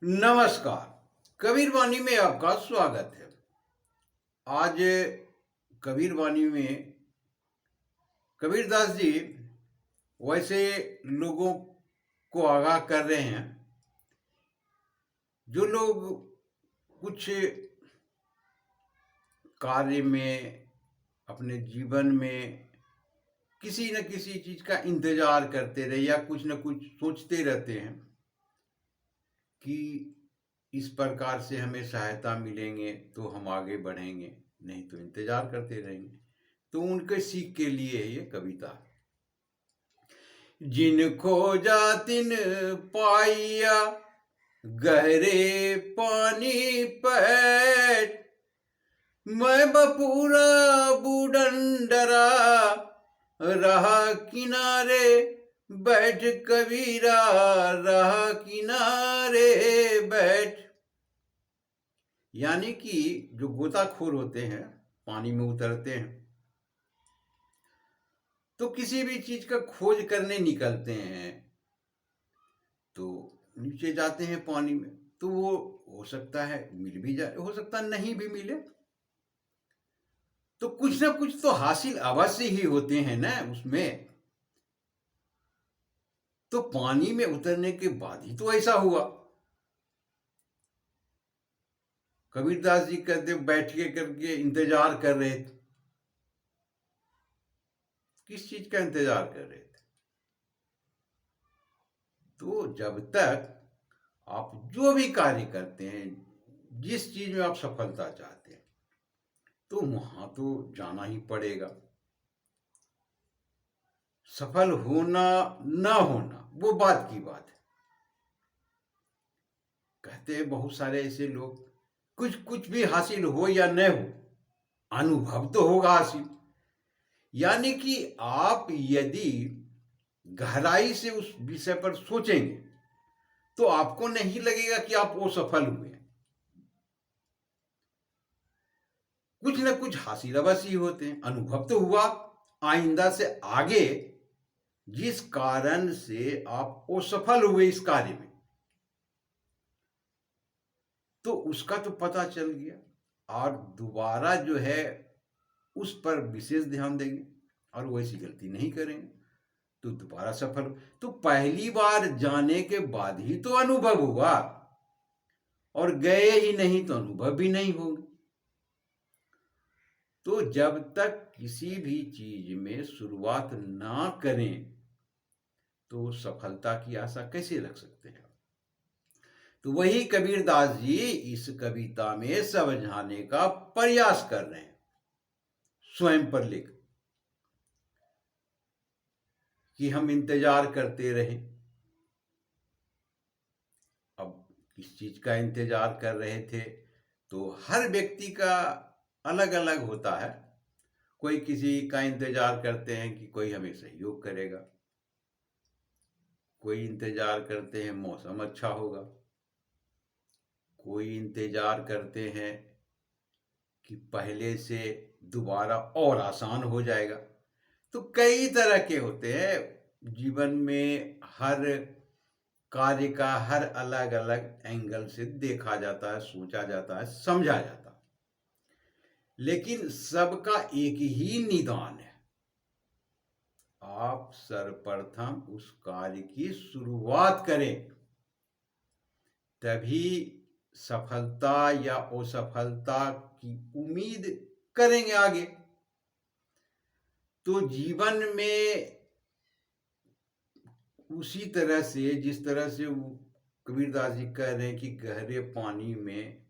नमस्कार। कबीर वाणी में आपका स्वागत है। आज कबीर वाणी में कबीरदास जी वैसे लोगों को आगाह कर रहे हैं जो लोग कुछ कार्य में, अपने जीवन में किसी न किसी चीज का इंतजार करते रहे या कुछ न कुछ सोचते रहते हैं कि इस प्रकार से हमें सहायता मिलेंगे तो हम आगे बढ़ेंगे, नहीं तो इंतजार करते रहेंगे। तो उनके सीख के लिए ये कविता। जिन खोजा तिन पाइया, गहरे पानी पैठ, मैं बपूरा बूढ़न डरा, रहा किनारे बैठ कबीरा, रहा किनारे बैठ। यानी कि जो गोताखोर होते हैं, पानी में उतरते हैं तो किसी भी चीज का खोज करने निकलते हैं, तो नीचे जाते हैं पानी में, तो वो हो सकता है मिल भी जाए, हो सकता है नहीं भी मिले, तो कुछ ना कुछ तो हासिल अवश्य ही होते हैं ना उसमें। तो पानी में उतरने के बाद ही तो ऐसा हुआ। कबीरदास जी कहते बैठ के करके इंतजार कर रहे थे। किस चीज का इंतजार कर रहे थे? तो जब तक आप जो भी कार्य करते हैं, जिस चीज में आप सफलता चाहते हैं, तो वहां तो जाना ही पड़ेगा। सफल होना ना होना वो बात की बात है। कहते हैं बहुत सारे ऐसे लोग, कुछ कुछ भी हासिल हो या न हो, अनुभव तो होगा हासिल। यानी कि आप यदि गहराई से उस विषय पर सोचेंगे तो आपको नहीं लगेगा कि आप वो सफल हुए। कुछ न कुछ हासिल अवश्य होते हैं, अनुभव तो हुआ। आइंदा से आगे जिस कारण से आप असफल हुए इस कार्य में, तो उसका तो पता चल गया और दोबारा जो है उस पर विशेष ध्यान देंगे और वैसी गलती नहीं करेंगे तो दोबारा सफल। तो पहली बार जाने के बाद ही तो अनुभव हुआ, और गए ही नहीं तो अनुभव भी नहीं होगा। तो जब तक किसी भी चीज में शुरुआत ना करें तो सफलता की आशा कैसे रख सकते हैं? तो वही कबीरदास जी इस कविता में समझाने का प्रयास कर रहे हैं, स्वयं पर लिख कि हम इंतजार करते रहें। अब किस चीज का इंतजार कर रहे थे? तो हर व्यक्ति का अलग अलग होता है। कोई किसी का इंतजार करते हैं कि कोई हमें सहयोग करेगा, कोई इंतजार करते हैं मौसम अच्छा होगा, कोई इंतजार करते हैं कि पहले से दोबारा और आसान हो जाएगा। तो कई तरह के होते हैं जीवन में। हर कार्य का हर अलग अलग एंगल से देखा जाता है, सोचा जाता है, समझा जाता है, लेकिन सबका एक ही निदान है। आप सर्वप्रथम उस कार्य की शुरुआत करें, तभी सफलता या असफलता की उम्मीद करेंगे आगे। तो जीवन में उसी तरह से, जिस तरह से कबीरदास जी कह रहे हैं कि गहरे पानी में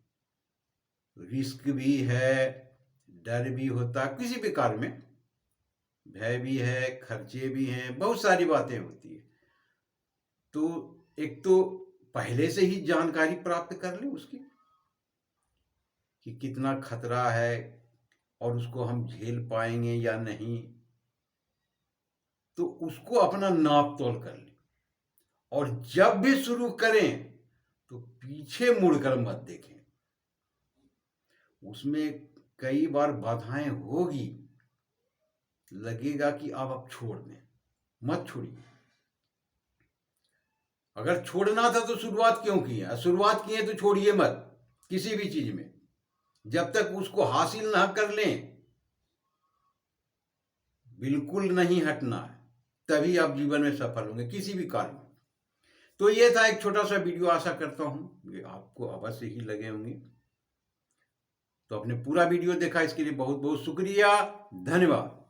रिस्क भी है, डर भी होता है, किसी भी कार्य में भय भी है, खर्चे भी हैं, बहुत सारी बातें होती है। तो एक तो पहले से ही जानकारी प्राप्त कर लें उसकी कि कितना खतरा है और उसको हम झेल पाएंगे या नहीं, तो उसको अपना नाप तोल कर लें। और जब भी शुरू करें तो पीछे मुड़कर मत देखें। उसमें कई बार बाधाएं होगी, लगेगा कि अब आप छोड़ दें, मत छोड़िए। अगर छोड़ना था तो शुरुआत क्यों की है? शुरुआत की है तो छोड़िए मत किसी भी चीज में, जब तक उसको हासिल ना कर लें बिल्कुल नहीं हटना है, तभी आप जीवन में सफल होंगे किसी भी कार्य में। तो ये था एक छोटा सा वीडियो, आशा करता हूं ये आपको अवश्य ही लगे होंगे। तो आपने पूरा वीडियो देखा, इसके लिए बहुत बहुत शुक्रिया, धन्यवाद।